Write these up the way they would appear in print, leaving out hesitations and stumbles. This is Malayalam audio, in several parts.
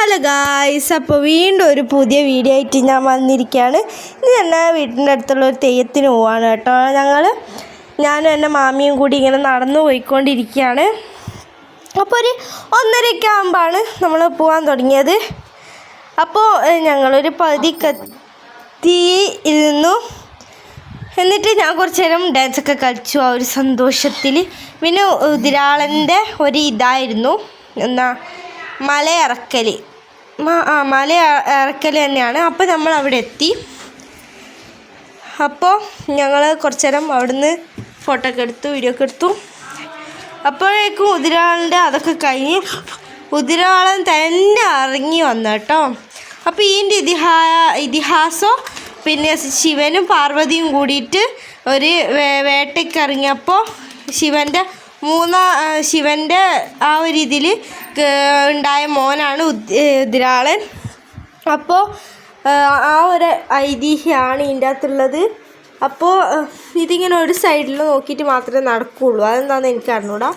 ഹലോ ഗായ്സ്, അപ്പോൾ വീണ്ടും ഒരു പുതിയ വീഡിയോ ആയിട്ട് ഞാൻ വന്നിരിക്കുകയാണ്. ഇത് എൻ്റെ വീട്ടിൻ്റെ അടുത്തുള്ള ഒരു തെയ്യത്തിന് പോവാണ് കേട്ടോ. ഞാനും എൻ്റെ മാമിയും കൂടി ഇങ്ങനെ നടന്നു പോയിക്കൊണ്ടിരിക്കുകയാണ്. അപ്പോൾ ഒരു 1:30 ആകുമ്പോഴാണ് നമ്മൾ പോകാൻ തുടങ്ങിയത്. അപ്പോൾ ഞങ്ങളൊരു പകുതി ഇരുന്നു. എന്നിട്ട് ഞാൻ കുറച്ച് നേരം ഡാൻസൊക്കെ കളിച്ചു ആ ഒരു സന്തോഷത്തിൽ. പിന്നെ ഉതിരാളൻ്റെ ഒരു ഇതായിരുന്നു മലയിറക്കൽ തന്നെയാണ്. അപ്പോൾ നമ്മൾ അവിടെ എത്തി. അപ്പോൾ ഞങ്ങൾ കുറച്ച് നേരം അവിടുന്ന് ഫോട്ടോ ഒക്കെ എടുത്തു, വീഡിയോ ഒക്കെ എടുത്തു. അപ്പോഴേക്കും ഉതിരാളൻ്റെ അതൊക്കെ കഴിഞ്ഞ് ഉതിരാളൻ തന്നെ ഇറങ്ങി വന്നു കേട്ടോ. അപ്പോൾ ഇതിൻ്റെ ഇതിഹാസം പിന്നെ ശിവനും പാർവതിയും കൂടിയിട്ട് ഒരു വേട്ടയ്ക്ക് ഇറങ്ങിയപ്പോൾ ശിവൻ്റെ ആ ഒരു ഇതിൽ ഉണ്ടായ മോനാണ് ഉതിരാളൻ. അപ്പോൾ ആ ഒരു ഐതിഹ്യമാണ് ഇതിൻ്റെ അകത്തുള്ളത്. അപ്പോൾ ഇതിങ്ങനെ ഒരു സൈഡിൽ നോക്കിയിട്ട് മാത്രമേ നടക്കുകയുള്ളൂ. അതെന്താണെന്ന് എനിക്ക് അറിഞ്ഞൂടാ.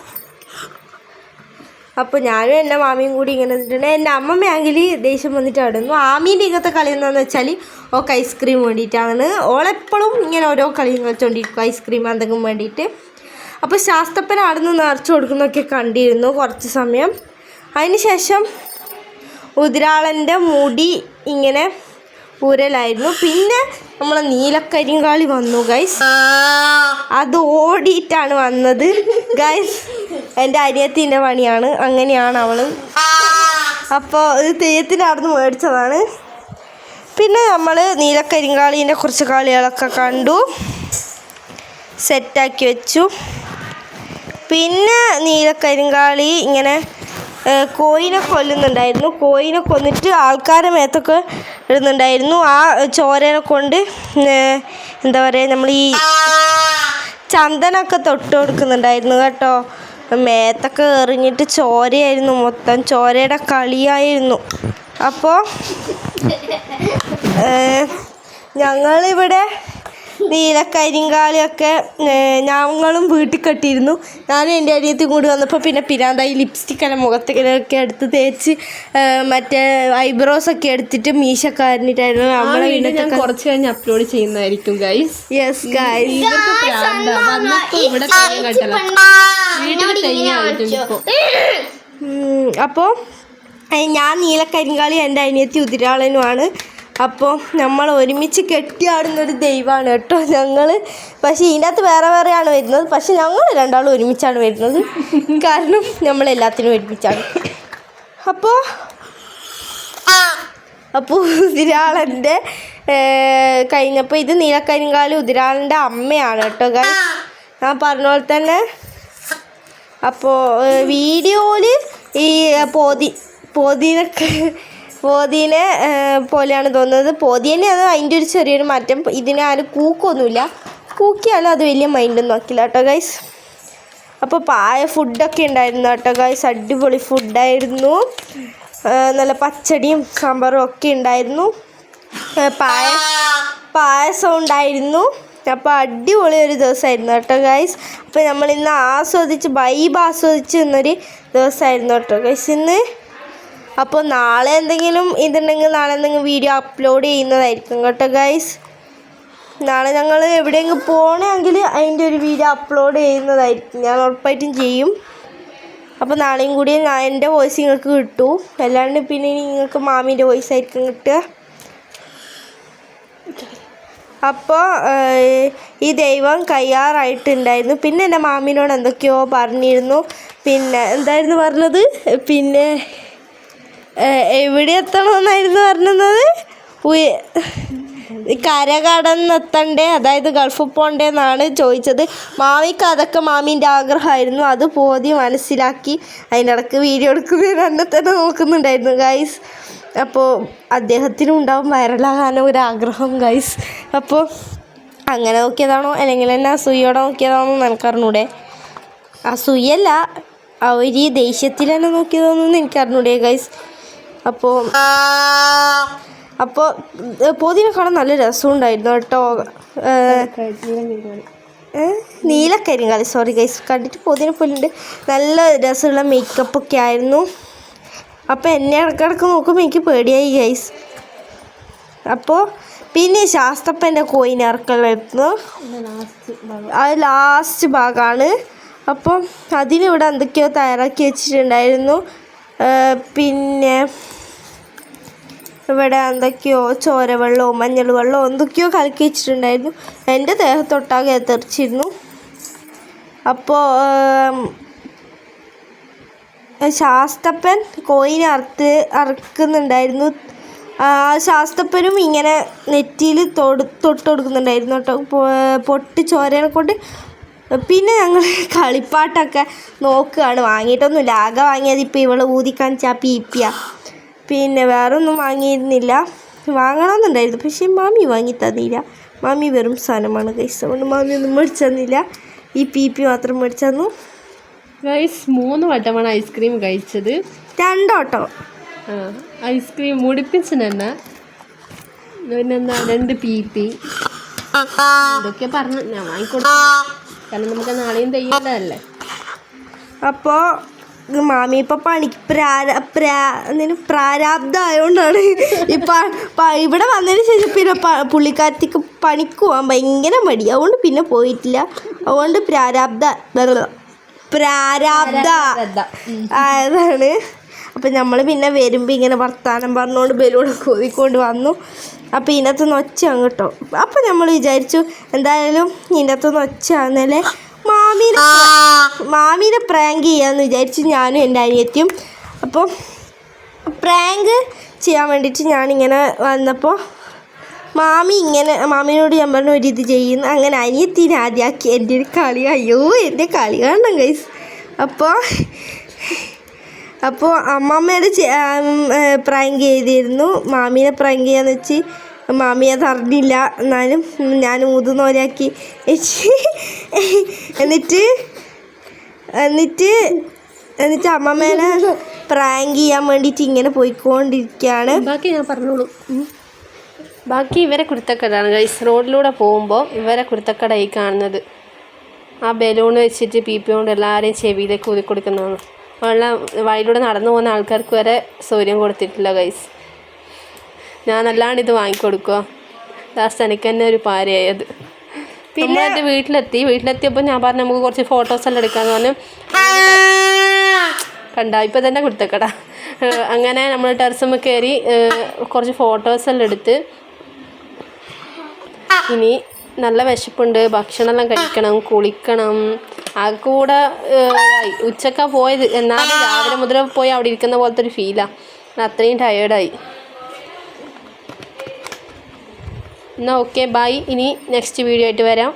അപ്പോൾ ഞാനും എൻ്റെ മാമിയും കൂടി ഇങ്ങനെ നിന്നിട്ടുണ്ട്. എൻ്റെ അമ്മമ്മയാണെങ്കിൽ ദേഷ്യം വന്നിട്ട് ആടുന്നു. ആമീൻ്റെ ഇങ്ങനത്തെ കളി എന്താണെന്ന് വെച്ചാൽ ഓൾക്ക് ഐസ്ക്രീം വേണ്ടിയിട്ടാണ്. ഓളെപ്പോഴും ഇങ്ങനെ ഓരോ കളിയും കളിച്ചുകൊണ്ടിരിക്കും, ഐസ്ക്രീം എന്തെങ്കിലും വേണ്ടിയിട്ട്. അപ്പോൾ ശാസ്ത്രപ്പൻ ആടുന്ന് നിറച്ച് കൊടുക്കുന്നതൊക്കെ കണ്ടിരുന്നു കുറച്ച് സമയം. അതിന് ശേഷം ഉതിരാളൻ്റെ മുടി ഇങ്ങനെ ഊരലായിരുന്നു. പിന്നെ നമ്മളെ നീലക്കരിങ്കാളി വന്നു ഗൈസ്. അത് ഓടിയിട്ടാണ് വന്നത് ഗൈസ്. എൻ്റെ അനിയത്തിൻ്റെ പണിയാണ്, അങ്ങനെയാണ് അവൾ. അപ്പോൾ ഇത് തെയ്യത്തിന് അവിടുന്ന് മേടിച്ചതാണ്. പിന്നെ നമ്മൾ നീലക്കരിങ്കാളീൻ്റെ കുറച്ച് കളികളൊക്കെ കണ്ടു, സെറ്റാക്കി വെച്ചു. പിന്നെ നീലക്കരിങ്കാളി ഇങ്ങനെ കോയിനെ കൊല്ലുന്നുണ്ടായിരുന്നു. കോയിനെ കൊന്നിട്ട് ആൾക്കാരെ മേത്തൊക്കെ ഇടുന്നുണ്ടായിരുന്നു. ആ ചോരനെ കൊണ്ട് എന്താ പറയുക, നമ്മൾ ഈ ചന്ദനമൊക്കെ തൊട്ട് കൊടുക്കുന്നുണ്ടായിരുന്നു കേട്ടോ. മേത്തൊക്കെ എറിഞ്ഞിട്ട് ചോരയായിരുന്നു, മൊത്തം ചോരയുടെ കളിയായിരുന്നു. അപ്പോൾ ഞങ്ങളിവിടെ നീലക്കരിങ്കാളിയൊക്കെ ഞങ്ങളും വീട്ടിൽ കെട്ടിയിരുന്നു. ഞാനും എൻ്റെ അനിയത്തിയും കൂടി വന്നപ്പോൾ പിന്നെ പിരാന്തായി ലിപ്സ്റ്റിക്കെല്ലാം മുഖത്തേക്കൊക്കെ എടുത്ത് തേച്ച് മറ്റേ ഐബ്രോസൊക്കെ എടുത്തിട്ട് മീശൊക്കെ അരിഞ്ഞിട്ടായിരുന്നു നമ്മളെ വീട്ടിൽ. കുറച്ച് കഴിഞ്ഞ് അപ്ലോഡ് ചെയ്യുന്നതായിരിക്കും ഗൈസ്. Yes guys. അപ്പോൾ ഞാൻ നീലക്കരിങ്കാളി, എൻ്റെ അനിയത്തി ഉതിരാളനുമാണ്. അപ്പോൾ നമ്മൾ ഒരുമിച്ച് കെട്ടിയാടുന്നൊരു ദൈവമാണ് കേട്ടോ ഞങ്ങൾ. പക്ഷേ ഇതിൻ്റെ അകത്ത് വേറെ വേറെയാണ് വരുന്നത്. പക്ഷെ ഞങ്ങൾ രണ്ടാളും ഒരുമിച്ചാണ് വരുന്നത്, കാരണം നമ്മളെല്ലാത്തിനും ഒരുമിച്ചാണ്. അപ്പോൾ ഉതിരാളൻ്റെ കഴിഞ്ഞപ്പോൾ ഇത് നീലക്കരിങ്കാലി ഉതിരാളൻ്റെ അമ്മയാണ് കേട്ടോ ഗൈസ്, ഞാൻ പറഞ്ഞ പോലെ തന്നെ. അപ്പോൾ വീഡിയോയിൽ ഈ പോതീനെ പോലെയാണ് തോന്നുന്നത്. പോതി തന്നെയാണ്, അതിൻ്റെ ഒരു ചെറിയൊരു മാറ്റം. ഇതിനെ ആരും കൂക്കൊന്നുമില്ല, കൂക്കിയാലും അത് വലിയ മൈൻഡൊന്നും ആക്കില്ല കേട്ടോ ഗൈസ്. അപ്പോൾ ഫുഡൊക്കെ ഉണ്ടായിരുന്നു കേട്ടോ ഗൈസ്, അടിപൊളി ഫുഡായിരുന്നു. നല്ല പച്ചടിയും സാമ്പാറും ഒക്കെ ഉണ്ടായിരുന്നു, പായസം ഉണ്ടായിരുന്നു. അപ്പോൾ അടിപൊളി ഒരു ദിവസമായിരുന്നു കേട്ടോ ഗൈസ്. അപ്പോൾ നമ്മളിന്ന് ആസ്വദിച്ച് എന്നൊരു ദിവസമായിരുന്നു കേട്ടോ ഗൈസ് ഇന്ന്. അപ്പോൾ നാളെ എന്തെങ്കിലും വീഡിയോ അപ്ലോഡ് ചെയ്യുന്നതായിരിക്കും കേട്ടോ ഗൈസ്. നാളെ ഞങ്ങൾ എവിടെയെങ്കിലും പോകണമെങ്കിൽ അതിൻ്റെ ഒരു വീഡിയോ അപ്ലോഡ് ചെയ്യുന്നതായിരിക്കും, ഞാൻ ഉറപ്പായിട്ടും ചെയ്യും. അപ്പോൾ നാളെയും കൂടി എൻ്റെ വോയിസ് നിങ്ങൾക്ക് കിട്ടൂ, അല്ലാണ്ട് പിന്നെ നിങ്ങൾക്ക് മാമീൻ്റെ വോയിസ് ആയിരിക്കും കിട്ടുക. അപ്പോൾ ഈ ദൈവം കയ്യാറായിട്ടുണ്ടായിരുന്നു. പിന്നെ എൻ്റെ മാമീനോട് എന്തൊക്കെയോ പറഞ്ഞിരുന്നു. പിന്നെ എന്തായിരുന്നു പറഞ്ഞത്, പിന്നെ എവിടെ എത്തണമെന്നായിരുന്നു പറഞ്ഞത്, കര കടന്നെത്തണ്ടേ, അതായത് ഗൾഫിൽ പോകണ്ടേ എന്നാണ് ചോദിച്ചത്. മാമിക്ക് അതൊക്കെ മാമീൻ്റെ ആഗ്രഹമായിരുന്നു. അത് പോതി മനസ്സിലാക്കി അതിൻ്റെ ഇടയ്ക്ക് വീഡിയോ എടുക്കുന്നതിന് എന്നെ തന്നെ നോക്കുന്നുണ്ടായിരുന്നു ഗൈസ്. അപ്പോൾ അദ്ദേഹത്തിനും ഉണ്ടാവും വൈറലാകാനോ ഒരു ആഗ്രഹം ഗൈസ്. അപ്പോൾ അങ്ങനെ നോക്കിയതാണോ അല്ലെങ്കിൽ എന്നെ അസൂയോടെ നോക്കിയതാണോ എനിക്കറിഞ്ഞൂടെ. അസൂയല്ല, ആ ഒരു ദേഷ്യത്തിൽ തന്നെ നോക്കിയതാണെന്ന് എനിക്കറിഞ്ഞൂടെ ഗൈസ്. അപ്പോൾ പോതിനെ കാണാൻ നല്ല രസമുണ്ടായിരുന്നു കേട്ടോ. നീലക്കരിങ്കാളി, സോറി ഗൈസ്, കണ്ടിട്ട് പോതിനെ പോലുണ്ട്. നല്ല രസമുള്ള മേക്കപ്പൊക്കെ ആയിരുന്നു. അപ്പോൾ എന്നെ ഇടയ്ക്കിടയ്ക്ക് നോക്കുമ്പോൾ എനിക്ക് പേടിയായി ഗൈസ്. അപ്പോൾ പിന്നെ ശാസ്ത്രപ്പൻ്റെ കോയിൻ ഇറക്കലായിരുന്നു, അത് ലാസ്റ്റ് ഭാഗമാണ്. അപ്പം അതിനിവിടെ എന്തൊക്കെയോ തയ്യാറാക്കി വെച്ചിട്ടുണ്ടായിരുന്നു. പിന്നെ ഇവിടെ എന്തൊക്കെയോ ചോരവെള്ളമോ മഞ്ഞൾ വെള്ളമോ എന്തൊക്കെയോ കലക്കി വെച്ചിട്ടുണ്ടായിരുന്നു. എൻ്റെ ദേഹത്തൊട്ടാകെ തെറിച്ചിരുന്നു. അപ്പോൾ ശാസ്ത്രപ്പൻ കോയിൻ അറക്കുന്നുണ്ടായിരുന്നു. ശാസ്ത്രപ്പനും ഇങ്ങനെ നെറ്റിയിൽ തൊട്ട് കൊടുക്കുന്നുണ്ടായിരുന്നു കേട്ടോ, പൊട്ടി ചോരനെ കൊണ്ട്. പിന്നെ ഞങ്ങൾ കളിപ്പാട്ടൊക്കെ നോക്കുകയാണ്, വാങ്ങിയിട്ടൊന്നുമില്ല. ആകെ വാങ്ങിയത് ഇപ്പോൾ ഇവളെ ഊതി കാണിച്ചാൽ പീപ്പിയ. പിന്നെ വേറെ ഒന്നും വാങ്ങിയിരുന്നില്ല, വാങ്ങണമെന്നുണ്ടായിരുന്നു. പക്ഷേ മാമി വാങ്ങി തന്നില്ല. മാമി വെറും സാധനമാണ് ഗൈസ്, അതുകൊണ്ട് മാമി ഒന്നും മേടിച്ചു തന്നില്ല. ഈ പീപ്പി മാത്രം മേടിച്ചു തന്നു ഗൈസ്. 3 വട്ടമാണ് ഐസ്ക്രീം കഴിച്ചത്. 2 വട്ടം ഐസ്ക്രീം മുടിപ്പിച്ചിനെന്നാ, പിന്നെന്താ 2 പീപ്പി ഇതൊക്കെ പറഞ്ഞു ഞാൻ വാങ്ങിക്കൊടുത്തു, കാരണം നമുക്ക് നാളെയും തെയ്യണ്ടല്ലേ. അപ്പോൾ മാമി ഇപ്പം പണിക്ക് പ്രാരാബ്ധമായതുകൊണ്ടാണ് ഇവിടെ വന്നതിന് ശേഷം പിന്നെ പുള്ളിക്കാരത്തേക്ക് പണിക്ക് പോകാൻ ഭയങ്കര മടി, അതുകൊണ്ട് പിന്നെ പോയിട്ടില്ല. അതുകൊണ്ട് പ്രാരാബ്ധ ആയതാണ്. അപ്പം നമ്മൾ പിന്നെ വരുമ്പോൾ ഇങ്ങനെ വർത്താനം പറഞ്ഞുകൊണ്ട് ബലൂൺ കോതിക്കൊണ്ട് വന്നു. അപ്പോൾ ഇതിനകത്ത് നൊച്ചാണ് കേട്ടോ. അപ്പോൾ നമ്മൾ വിചാരിച്ചു എന്തായാലും ഇതിനകത്ത് നൊച്ചാന്നല്ലേ മാമീനെ പ്രാങ്ക് ചെയ്യാമെന്ന് വിചാരിച്ചു ഞാനും എൻ്റെ അനിയത്തിയും. അപ്പോൾ പ്രാങ്ക് ചെയ്യാൻ വേണ്ടിയിട്ട് ഞാനിങ്ങനെ വന്നപ്പോൾ മാമീനോട് ഞാൻ പറഞ്ഞു ഒരിത് ചെയ്യുന്നു. അങ്ങനെ അനിയത്തിനെ ആദ്യമാക്കി എൻ്റെ ഒരു കളി. അയ്യോ എൻ്റെ കളി കാണണം ഗൈസ്. അപ്പോൾ അമ്മമ്മയുടെ പ്രാങ്ക് ചെയ്തിരുന്നു. മാമീനെ പ്രാങ്ക് ചെയ്യാന്ന് വെച്ച് മാമി അത് അറിഞ്ഞില്ല, എന്നാലും ഞാൻ ഊതുന്നോരാക്കി എന്നിട്ട് അമ്മമ്മേനെ പ്രാങ്ക് ചെയ്യാൻ വേണ്ടിയിട്ട് ഇങ്ങനെ പോയിക്കൊണ്ടിരിക്കുകയാണ്. ബാക്കി ഞാൻ പറഞ്ഞോളൂ. ബാക്കി ഇവരെ കുരുത്തക്കടാണ് ഗൈസ്. റോഡിലൂടെ പോകുമ്പോൾ ഇവരെ കുരുത്തക്കട ഈ കാണുന്നത്. ആ ബലൂൺ വെച്ചിട്ട് പീപ്പി കൊണ്ട് എല്ലാവരെയും ചെവിയിലേക്ക് ഊതി കൊടുക്കുന്നതാണ്. ഉള്ള വഴിയിലൂടെ നടന്നു പോകുന്ന ആൾക്കാർക്ക് വരെ സൗകര്യം കൊടുത്തിട്ടില്ല ഗൈസ്. ഞാൻ അല്ലാണ്ട് ഇത് വാങ്ങിക്കൊടുക്കുക. ലാസ്റ്റ് എനിക്ക് തന്നെ ഒരു പാരയായത്. പിന്നെ എൻ്റെ വീട്ടിലെത്തിയപ്പോൾ ഞാൻ പറഞ്ഞു നമുക്ക് കുറച്ച് ഫോട്ടോസെല്ലാം എടുക്കാമെന്ന് പറഞ്ഞു. കണ്ട ഇപ്പം തന്നെ കുരുത്തക്കട. അങ്ങനെ നമ്മൾ ടെറസുമ്മ കയറി കുറച്ച് ഫോട്ടോസെല്ലാം എടുത്ത് ഇനി നല്ല വിശപ്പുണ്ട്, ഭക്ഷണമെല്ലാം കഴിക്കണം, കുളിക്കണം. ആകെ കൂടെ ഉച്ചക്കാണ് പോയത്, എന്നാലും രാവിലെ മുതൽ പോയി അവിടെ ഇരിക്കുന്ന പോലത്തെ ഒരു ഫീലാണ്. അത്രയും ടയേർഡായി. എന്നാൽ ഓക്കെ ബൈ. ഇനി നെക്സ്റ്റ് വീഡിയോ ആയിട്ട് വരാം.